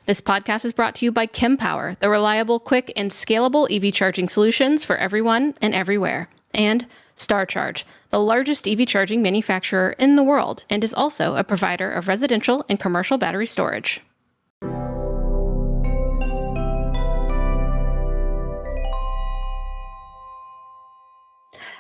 This podcast is brought to you by Kempower, the reliable, quick, and scalable EV charging solutions for everyone and everywhere. And StarCharge, the largest EV charging manufacturer in the world, and is also a provider of residential and commercial battery storage.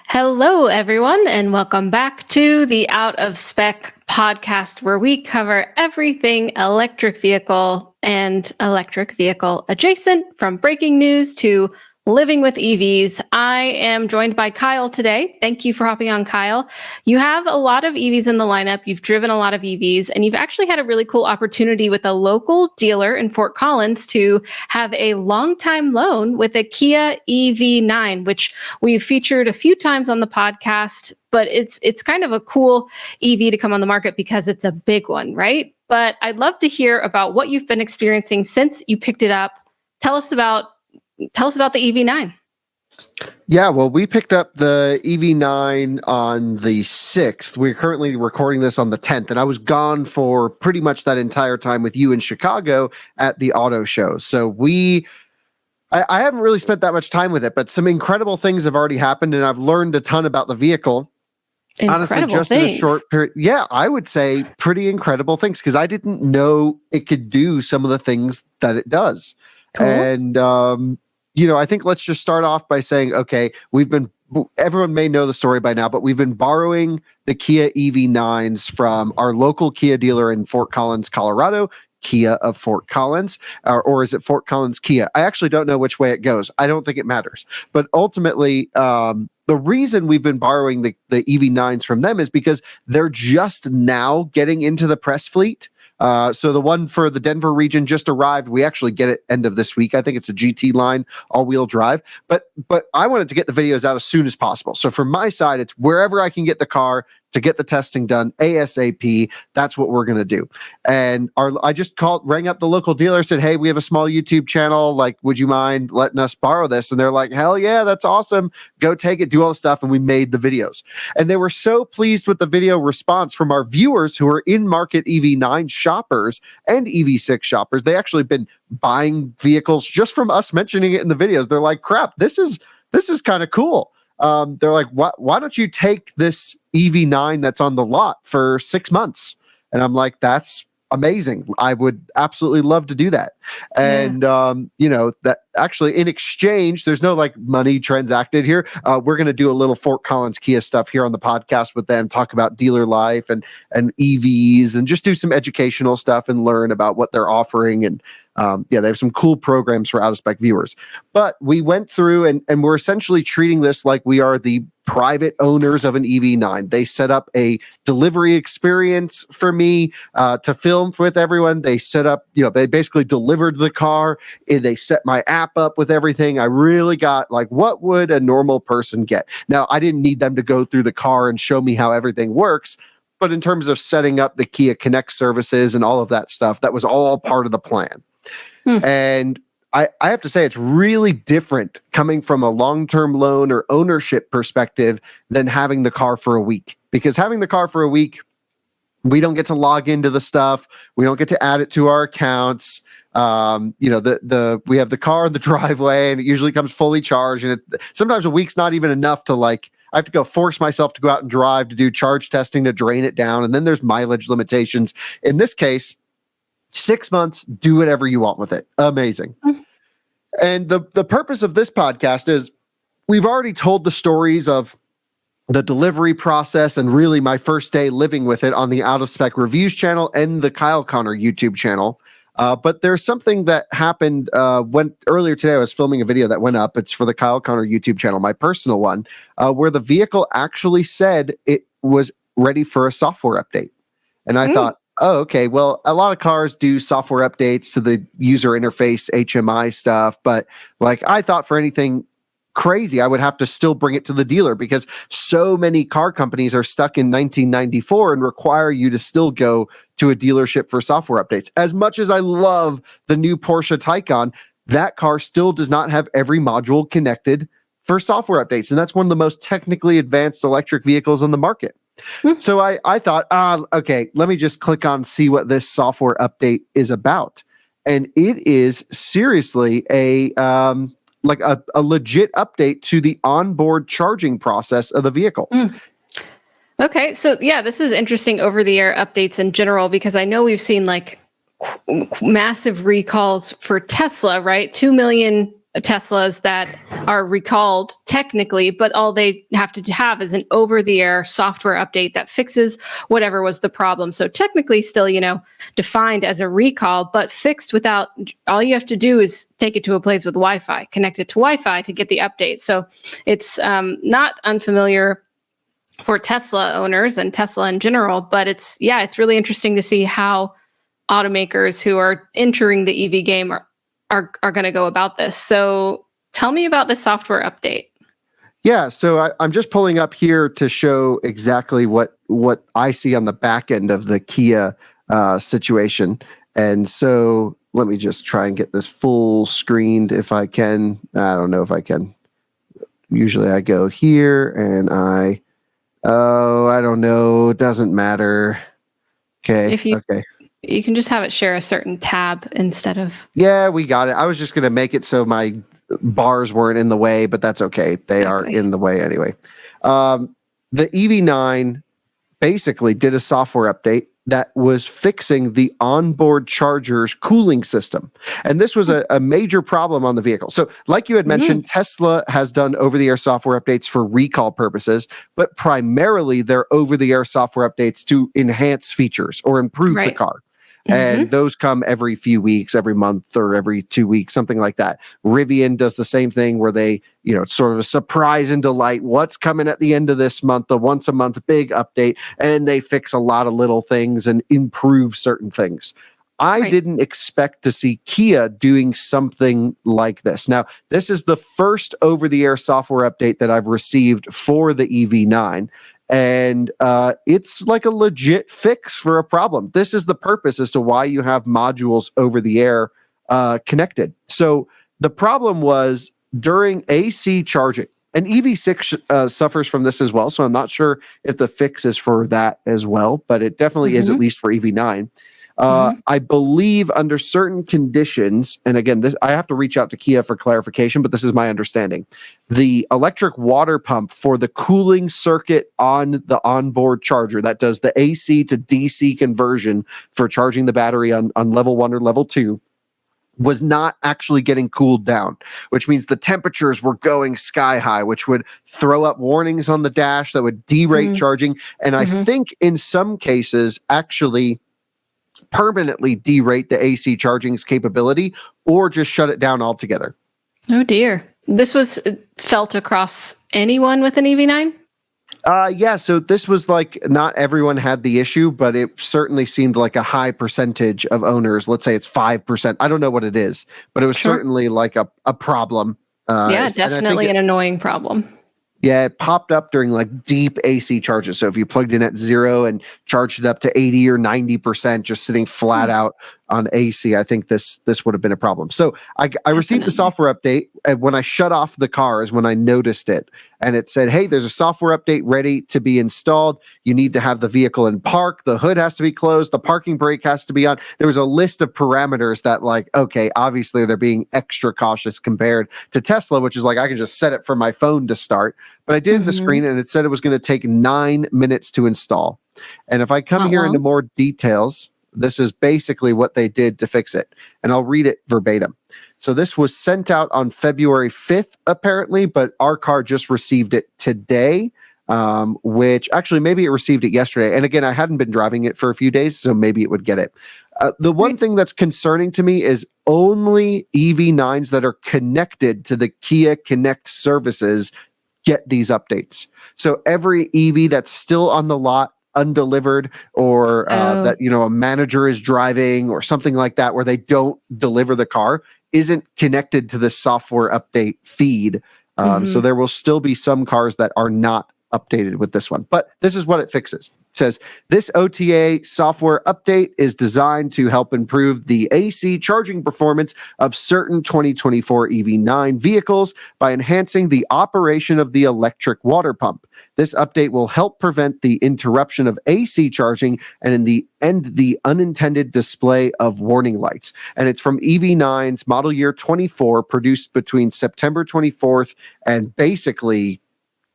Hello, everyone, and welcome back to the Out of Spec podcast, where we cover everything electric vehicle and electric vehicle adjacent, from breaking news to living with EVs. I am joined by Kyle today. Thank you for hopping on, Kyle. You have a lot of EVs in the lineup. You've driven a lot of EVs, and you've actually had a really cool opportunity with a local dealer in Fort Collins to have a long-time loan with a Kia EV9, which we've featured a few times on the podcast, but it's kind of a cool EV to come on the market because it's a big one, right? But I'd love to hear about what you've been experiencing since you picked it up. Tell us about the EV9. Yeah, well, we picked up the EV9 on the 6th. We're currently recording this on the 10th, and I was gone for pretty much that entire time with you in Chicago at the auto show. So I haven't really spent that much time with it, but some incredible things have already happened, and I've learned a ton about the vehicle. Honestly, just in a short period. Yeah, I would say pretty incredible things, because I didn't know it could do some of the things that it does. Cool. And, I think let's just start off by saying, okay, everyone may know the story by now, but we've been borrowing the Kia EV9s from our local Kia dealer in Fort Collins, Colorado, Kia of Fort Collins, or is it Fort Collins Kia? I actually don't know which way it goes. I don't think it matters. But ultimately, the reason we've been borrowing the EV9s from them is because they're just now getting into the press fleet. So the one for the Denver region just arrived. We actually get it end of this week. I think it's a GT line, all-wheel drive. But I wanted to get the videos out as soon as possible. So from my side, it's wherever I can get the car to get the testing done ASAP. That's what we're going to do. And I just rang up the local dealer, said, hey, we have a small YouTube channel. Like, would you mind letting us borrow this? And they're like, hell yeah, that's awesome. Go take it, do all the stuff. And we made the videos. And they were so pleased with the video response from our viewers who are in-market EV9 shoppers and EV6 shoppers. They actually been buying vehicles just from us mentioning it in the videos. They're like, crap, this is kind of cool. They're like, why don't you take this EV9 that's on the lot for 6 months? And I'm like, that's amazing. I would absolutely love to do that. And, that actually in exchange, there's no like money transacted here. We're going to do a little Fort Collins Kia stuff here on the podcast with them, talk about dealer life and EVs, and just do some educational stuff and learn about what they're offering. And they have some cool programs for out-of-spec viewers. But we went through and we're essentially treating this like we are the private owners of an EV9. They set up a delivery experience for me to film with everyone. They set up, they basically delivered the car. They set my app up with everything. I really got like, what would a normal person get? Now, I didn't need them to go through the car and show me how everything works. But in terms of setting up the Kia Connect services and all of that stuff, that was all part of the plan. And I have to say, it's really different coming from a long-term loan or ownership perspective than having the car for a week. Because having the car for a week, we don't get to log into the stuff. We don't get to add it to our accounts. We have the car in the driveway, and it usually comes fully charged. And sometimes a week's not even enough to I have to go force myself to go out and drive to do charge testing to drain it down. And then there's mileage limitations. In this case, 6 months, do whatever you want with it. Amazing. And the purpose of this podcast is we've already told the stories of the delivery process and really my first day living with it on the Out of Spec Reviews channel and the Kyle Connor YouTube channel. But there's something that happened when earlier today I was filming a video that went up. It's for the Kyle Connor YouTube channel, my personal one, where the vehicle actually said it was ready for a software update. And I thought, oh, okay, well, a lot of cars do software updates to the user interface, HMI stuff. But I thought for anything crazy, I would have to still bring it to the dealer, because so many car companies are stuck in 1994 and require you to still go to a dealership for software updates. As much as I love the new Porsche Taycan, that car still does not have every module connected for software updates. And that's one of the most technically advanced electric vehicles on the market. So I thought, okay, let me just click on see what this software update is about. and it is seriously a legit update to the onboard charging process of the vehicle. Okay, so yeah, this is interesting over-the-air updates in general, because I know we've seen like massive recalls for Tesla, right? 2 million Teslas that are recalled technically, but all they have to have is an over-the-air software update that fixes whatever was the problem. So technically still, defined as a recall, but fixed without, all you have to do is take it to a place with Wi-Fi, connect it to Wi-Fi to get the update. So it's not unfamiliar for Tesla owners and Tesla in general, but it's really interesting to see how automakers who are entering the EV game are going to go about this. So tell me about the software update. Yeah, so I'm just pulling up here to show exactly what I see on the back end of the Kia situation. And so let me just try and get this full screened if I can. I don't know if I can. Usually I go here and I don't know. Doesn't matter. Okay. Okay. You can just have it share a certain tab instead of. Yeah, we got it. I was just going to make it so my bars weren't in the way, but that's okay. They are in the way anyway. The EV9 basically did a software update that was fixing the onboard charger's cooling system. And this was a major problem on the vehicle. So like you had mentioned, Tesla has done over-the-air software updates for recall purposes, but primarily they're over-the-air software updates to enhance features or improve the car. And those come every few weeks, every month, or every 2 weeks, something like that. Rivian does the same thing where they, it's sort of a surprise and delight. What's coming at the end of this month, the once a month big update, and they fix a lot of little things and improve certain things. I didn't expect to see Kia doing something like this. Now, this is the first over-the-air software update that I've received for the EV9. And it's like a legit fix for a problem. This is the purpose as to why you have modules over the air connected. So the problem was during AC charging, and EV6 suffers from this as well. So I'm not sure if the fix is for that as well, but it definitely is, at least for EV9. I believe under certain conditions, and again, I have to reach out to Kia for clarification, but this is my understanding. The electric water pump for the cooling circuit on the onboard charger that does the AC to DC conversion for charging the battery on level 1 or level 2 was not actually getting cooled down, which means the temperatures were going sky high, which would throw up warnings on the dash that would derate charging. And I think in some cases, actually permanently derate the AC charging's capability or just shut it down altogether. Oh dear. This was felt across anyone with an EV9? Yeah, so this was like not everyone had the issue, but it certainly seemed like a high percentage of owners. Let's say it's 5%. I don't know what it is, but it was certainly like a problem. Yeah, definitely an annoying problem. Yeah, it popped up during like deep AC charges. So if you plugged in at 0 and charged it up to 80 or 90%, just sitting flat out on AC, I think this would have been a problem. So I received the software update, and when I shut off the car is when I noticed it. And it said, hey, there's a software update ready to be installed. You need to have the vehicle in park. The hood has to be closed. The parking brake has to be on. There was a list of parameters that like, okay, obviously they're being extra cautious compared to Tesla, which is like, I can just set it from my phone to start. But I did the screen and it said it was going to take 9 minutes to install. And if I come here into more details, this is basically what they did to fix it. And I'll read it verbatim. So this was sent out on February 5th, apparently, but our car just received it today, which actually maybe it received it yesterday. And again, I hadn't been driving it for a few days, so maybe it would get it. The one thing that's concerning to me is only EV9s that are connected to the Kia Connect services get these updates. So every EV that's still on the lot undelivered, or that a manager is driving or something like that where they don't deliver the car, isn't connected to the software update feed. So there will still be some cars that are not updated with this one, but this is what it fixes. says, this OTA software update is designed to help improve the AC charging performance of certain 2024 EV9 vehicles by enhancing the operation of the electric water pump. This update will help prevent the interruption of AC charging and the unintended display of warning lights. And it's from EV9's model year 24, produced between September 24th and basically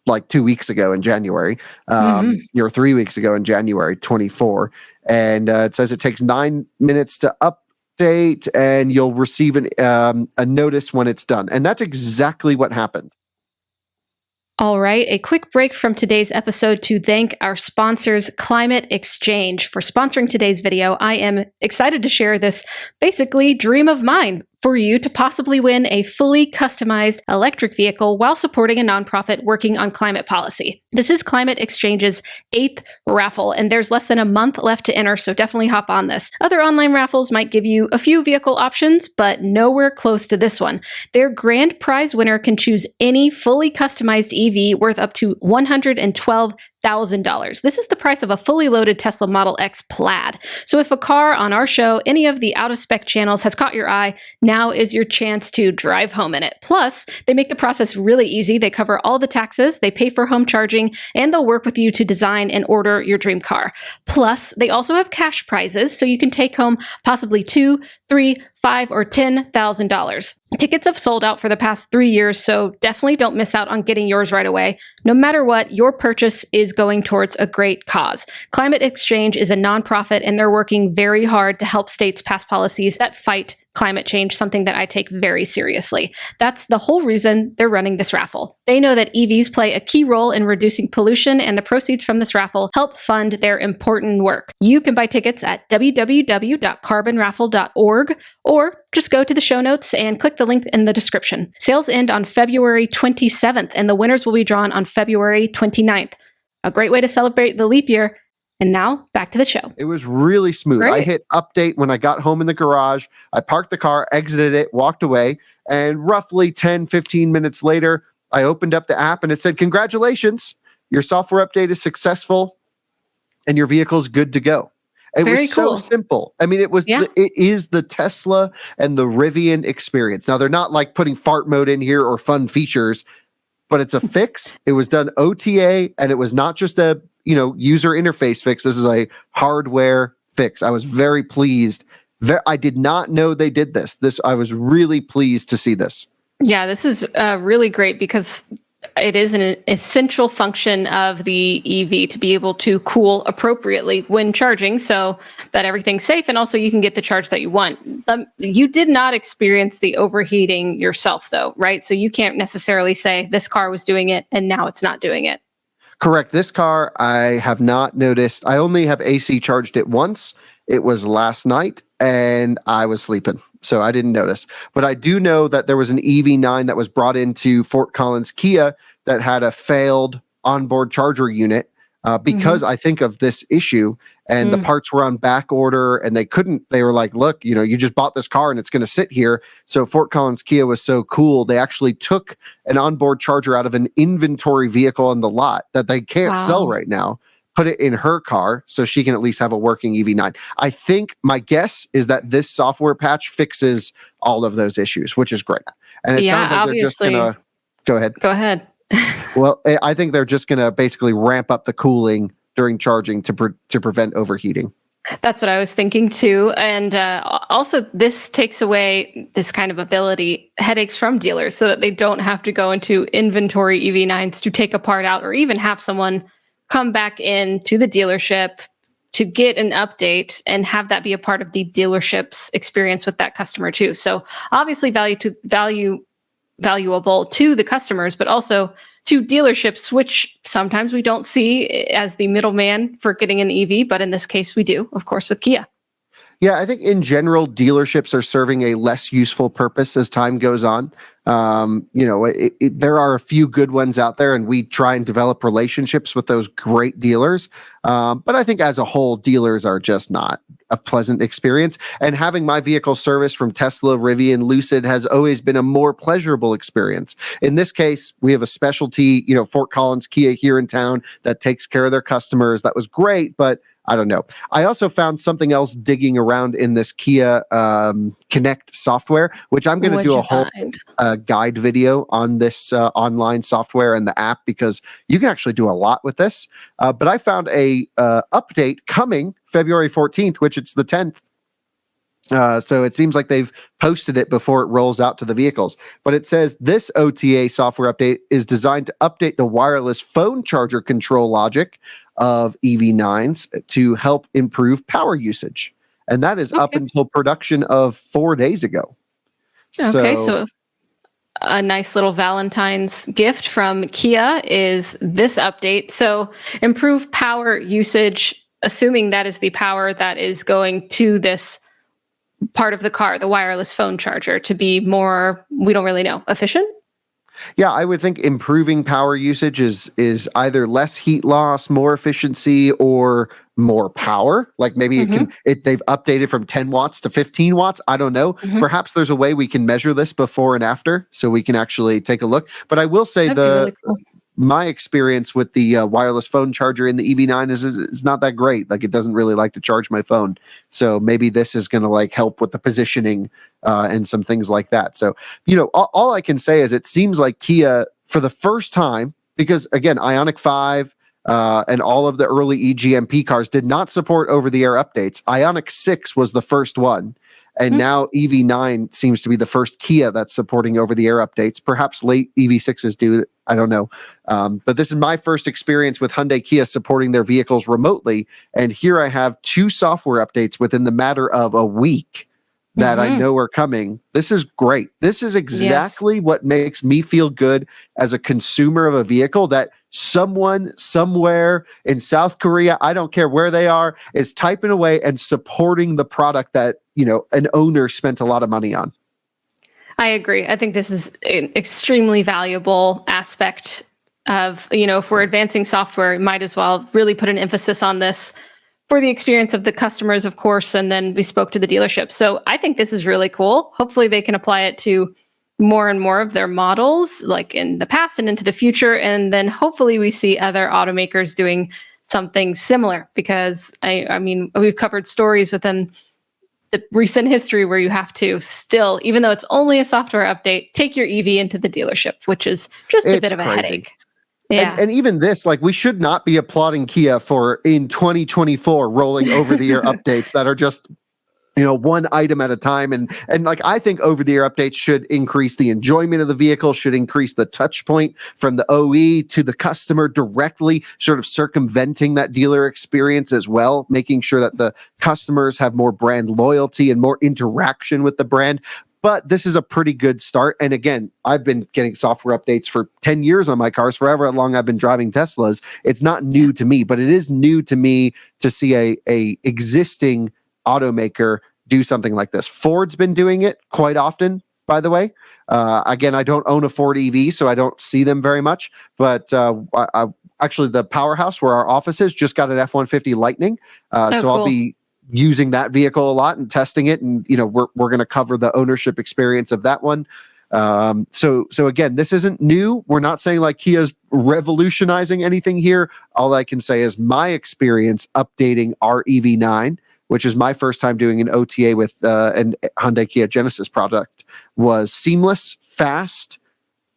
like 2 weeks ago in January, or 3 weeks ago in January 24. And it says it takes 9 minutes to update and you'll receive a notice when it's done. And that's exactly what happened. All right, a quick break from today's episode to thank our sponsors, Climate XChange, for sponsoring today's video. I am excited to share this basically dream of mine for you to possibly win a fully customized electric vehicle while supporting a nonprofit working on climate policy. This is Climate XChange's 8th raffle, and there's less than a month left to enter, so definitely hop on this. Other online raffles might give you a few vehicle options, but nowhere close to this one. Their grand prize winner can choose any fully customized EV worth up to $112,000. This is the price of a fully loaded Tesla Model X Plaid. So if a car on our show, any of the out-of-spec channels has caught your eye, now is your chance to drive home in it. Plus, they make the process really easy. They cover all the taxes, they pay for home charging, and they'll work with you to design and order your dream car. Plus, they also have cash prizes, so you can take home possibly $2,000, $3,000, $5,000, or $10,000. Tickets have sold out for the past 3 years, so definitely don't miss out on getting yours right away. No matter what, your purchase is going towards a great cause. Climate XChange is a nonprofit, and they're working very hard to help states pass policies that fight climate change, something that I take very seriously. That's the whole reason they're running this raffle. They know that EVs play a key role in reducing pollution, and the proceeds from this raffle help fund their important work. You can buy tickets at www.carbonraffle.org, or just go to the show notes and click the link in the description. Sales end on February 27th, and the winners will be drawn on February 29th. A great way to celebrate the leap year. And now, back to the show. It was really smooth. Great. I hit update when I got home in the garage. I parked the car, exited it, walked away, and roughly 10, 15 minutes later, I opened up the app and it said, congratulations, your software update is successful and your vehicle's good to go. It Very was cool. so simple. I mean, it is the Tesla and the Rivian experience. Now, they're not like putting fart mode in here or fun features, but it's a fix. It was done OTA, and it was not just a user interface fix. This is a hardware fix. I was very pleased. I did not know they did this. I was really pleased to see this. Yeah, this is really great because it is an essential function of the EV to be able to cool appropriately when charging so that everything's safe, and also you can get the charge that you want. You did not experience the overheating yourself though, right? So you can't necessarily say this car was doing it and now it's not doing it. Correct. This car, I have not noticed. I only have AC charged it once. It was last night and I was sleeping, so I didn't notice. But I do know that there was an EV9 that was brought into Fort Collins Kia that had a failed onboard charger unit because I think of this issue, and the parts were on back order and they were like, look, you just bought this car and it's going to sit here. So Fort Collins Kia was so cool. They actually took an onboard charger out of an inventory vehicle on the lot that they can't sell right now, put it in her car so she can at least have a working EV9. I think my guess is that this software patch fixes all of those issues, which is great. And it sounds like they're just going to go ahead. Go ahead. Well, I think they're just going to basically ramp up the cooling during charging to prevent overheating. That's what I was thinking too. And also this takes away this kind of headaches from dealers so that they don't have to go into inventory EV9s to take a part out, or even have someone come back in to the dealership to get an update and have that be a part of the dealership's experience with that customer too. So obviously valuable to the customers, but also to dealerships, which sometimes we don't see as the middleman for getting an EV, but in this case we do, of course, with Kia. Yeah, I think in general, dealerships are serving a less useful purpose as time goes on. There are a few good ones out there, and we try and develop relationships with those great dealers. But I think as a whole, dealers are just not a pleasant experience. And having my vehicle serviced from Tesla, Rivian, Lucid has always been a more pleasurable experience. In this case, we have a specialty, Fort Collins Kia here in town that takes care of their customers. That was great, but I don't know. I also found something else digging around in this Kia Connect software, which I'm going to do a whole guide video on this online software and the app, because you can actually do a lot with this. But I found a update coming February 14th, which it's the 10th. So it seems like they've posted it before it rolls out to the vehicles. But it says this OTA software update is designed to update the wireless phone charger control logic of EV9s to help improve power usage. And that is up until production of 4 days ago. Okay, so a nice little Valentine's gift from Kia is this update. So improve power usage, assuming that is the power that is going to this part of the car, the wireless phone charger, to be more, we don't really know, efficient? Yeah, I would think improving power usage is either less heat loss, more efficiency, or more power. Like maybe they've updated from 10 watts to 15 watts. I don't know. Perhaps there's a way we can measure this before and after, so we can actually take a look. But I will say really cool. My experience with the wireless phone charger in the EV9 is not that great. Like, it doesn't really like to charge my phone. So maybe this is going to help with the positioning and some things like that. So, all I can say is it seems like Kia, for the first time, because again, Ioniq 5 and all of the early eGMP cars did not support over-the-air updates. Ioniq 6 was the first one. And now EV9 seems to be the first Kia that's supporting over-the-air updates. Perhaps late EV6s do. I don't know. But this is my first experience with Hyundai Kia supporting their vehicles remotely. And here I have 2 software updates within the matter of a week that I know are coming. This is great. This is exactly what makes me feel good as a consumer of a vehicle, that someone somewhere in South Korea, I don't care where they are, is typing away and supporting the product that, an owner spent a lot of money on. I agree. I think this is an extremely valuable aspect of, if we're advancing software, might as well really put an emphasis on this for the experience of the customers, of course, and then we spoke to the dealership. So I think this is really cool. Hopefully they can apply it to more and more of their models, like in the past and into the future. And then hopefully we see other automakers doing something similar, because I mean, we've covered stories within the recent history where you have to still, even though it's only a software update, take your EV into the dealership, which is just a bit of a headache. Yeah. And even this, we should not be applauding Kia for in 2024 rolling over the air updates that are just, one item at a time. And I think over the air updates should increase the enjoyment of the vehicle, should increase the touch point from the OE to the customer directly, sort of circumventing that dealer experience as well, making sure that the customers have more brand loyalty and more interaction with the brand. But this is a pretty good start. And again, I've been getting software updates for 10 years on my cars, forever long I've been driving Teslas. It's not new to me, but it is new to me to see a existing automaker do something like this. Ford's been doing it quite often, by the way. Again, I don't own a Ford EV, so I don't see them very much. But actually, the Powerhouse, where our office is, just got an F-150 Lightning. So cool. I'll be using that vehicle a lot and testing it, and we're going to cover the ownership experience of that one. So again, this isn't new. We're not saying Kia's revolutionizing anything here. All I can say is my experience updating our EV9, which is my first time doing an OTA with an Hyundai Kia Genesis product, was seamless, fast,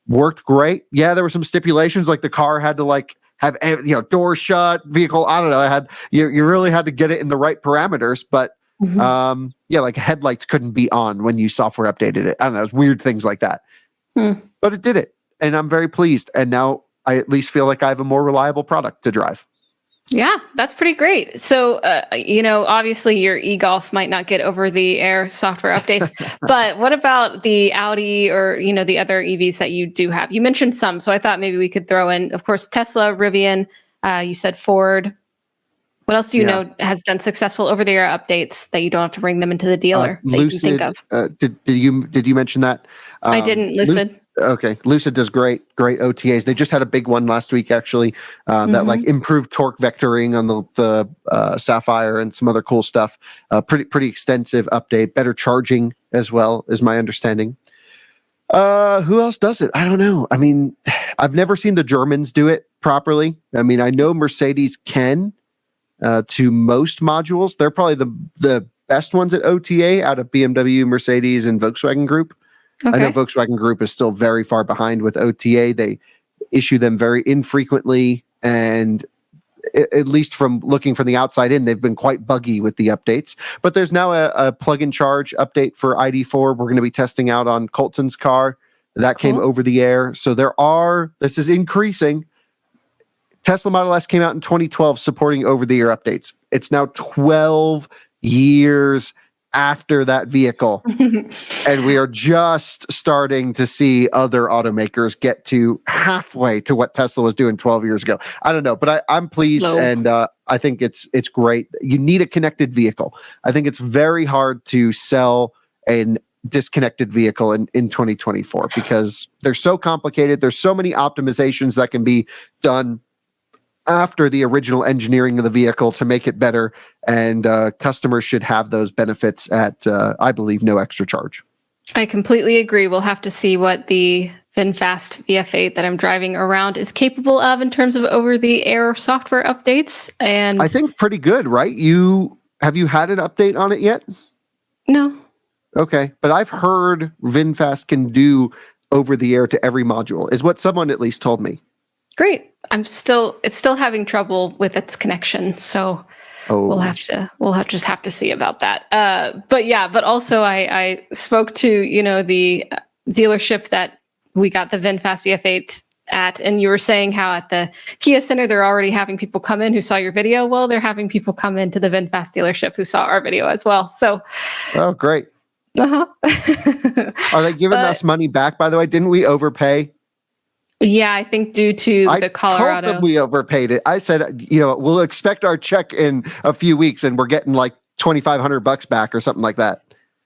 worked great. Yeah, there were some stipulations, like the car had to have doors shut, vehicle. I don't know. You really had to get it in the right parameters, but headlights couldn't be on when you software updated it. I don't know, it was weird things like that. But it did it, and I'm very pleased. And now I at least feel like I have a more reliable product to drive. Yeah, that's pretty great. So, obviously your e-Golf might not get over the air software updates, but what about the Audi or, the other EVs that you do have? You mentioned some, so I thought maybe we could throw in, of course, Tesla, Rivian, you said Ford. What else do you know has done successful over-the-air updates that you don't have to bring them into the dealer that you can think of? Did you mention that? I didn't. Lucid. Okay, Lucid does great OTAs. They just had a big one last week, actually, that like improved torque vectoring on the Sapphire and some other cool stuff. Pretty extensive update. Better charging as well, is my understanding. Who else does it? I don't know. I mean, I've never seen the Germans do it properly. I mean, I know Mercedes can to most modules. They're probably the best ones at OTA out of BMW, Mercedes, and Volkswagen Group. Okay. I know Volkswagen Group is still very far behind with OTA. They issue them very infrequently, and at least from looking from the outside in, they've been quite buggy with the updates. But there's now a plug-in charge update for ID4 we're going to be testing out on Colton's car. That came over the air. So this is increasing. Tesla Model S came out in 2012 supporting over-the-air updates. It's now 12 years after that vehicle. And we are just starting to see other automakers get to halfway to what Tesla was doing 12 years ago. I don't know, but I'm pleased. And I think it's great. You need a connected vehicle. I think it's very hard to sell an disconnected vehicle in 2024 because they're so complicated. There's so many optimizations that can be done after the original engineering of the vehicle to make it better, and customers should have those benefits at, I believe, no extra charge. I completely agree. We'll have to see what the VinFast VF8 that I'm driving around is capable of in terms of over-the-air software updates. And I think pretty good, right? Have you had an update on it yet? No. Okay, but I've heard VinFast can do over-the-air to every module, is what someone at least told me. Great. It's still having trouble with its connection, so we'll just have to see about that. But also I spoke to the dealership that we got the VinFast VF8 at, and you were saying how at the Kia Center they're already having people come in who saw your video. Well, they're having people come into the VinFast dealership who saw our video as well. So, oh, great. Are they giving us money back? By the way, didn't we overpay? Yeah, I think due to the Colorado. I told them we overpaid it. I said, we'll expect our check in a few weeks, and we're getting like $2,500 back or something like that.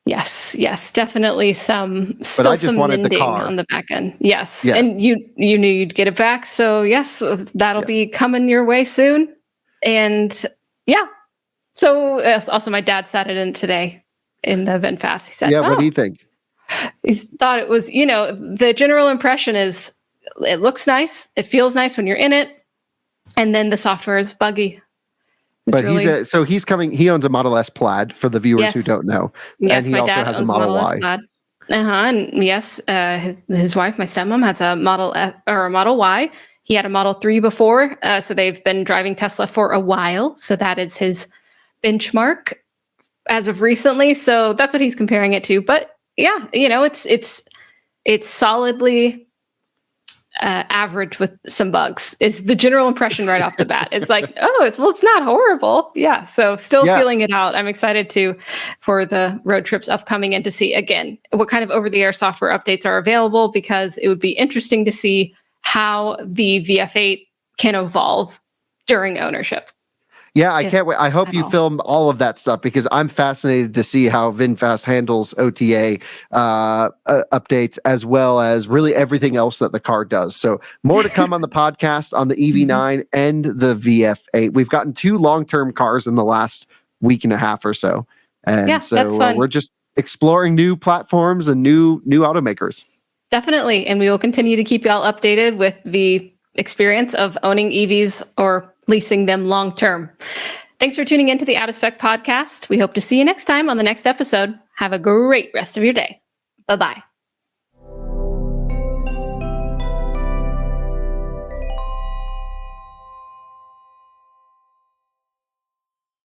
Yes, definitely some wanted mending the car on the back end. Yes, yeah. And you knew you'd get it back, so yes, that'll be coming your way soon. And yeah, so also my dad sat it in today in the VinFast. He said, what do you think? He thought it was, the general impression is, it looks nice. It feels nice when you're in it. And then the software is buggy. But he's coming. He owns a Model S Plaid for the viewers who don't know. Yes, and he also has a Model Y. Plaid. And yes, his wife, my stepmom, has a Model F, or a Model Y. He had a Model 3 before. So they've been driving Tesla for a while. So that is his benchmark as of recently. So that's what he's comparing it to. But yeah, it's solidly average with some bugs is the general impression right off the bat. It's like, it's not horrible. Yeah. So still feeling it out. I'm excited for the road trips upcoming and to see again, what kind of over-the-air software updates are available, because it would be interesting to see how the VF8 can evolve during ownership. Yeah, I can't wait. I hope you film all of that stuff, because I'm fascinated to see how VinFast handles OTA updates, as well as really everything else that the car does. So more to come on the podcast on the EV9 and the VF8. We've gotten 2 long-term cars in the last week and a half or so. And so we're just exploring new platforms and new automakers. Definitely. And we will continue to keep y'all updated with the experience of owning EVs or leasing them long term. Thanks for tuning into the Out of Spec podcast. We hope to see you next time on the next episode. Have a great rest of your day. Bye-bye.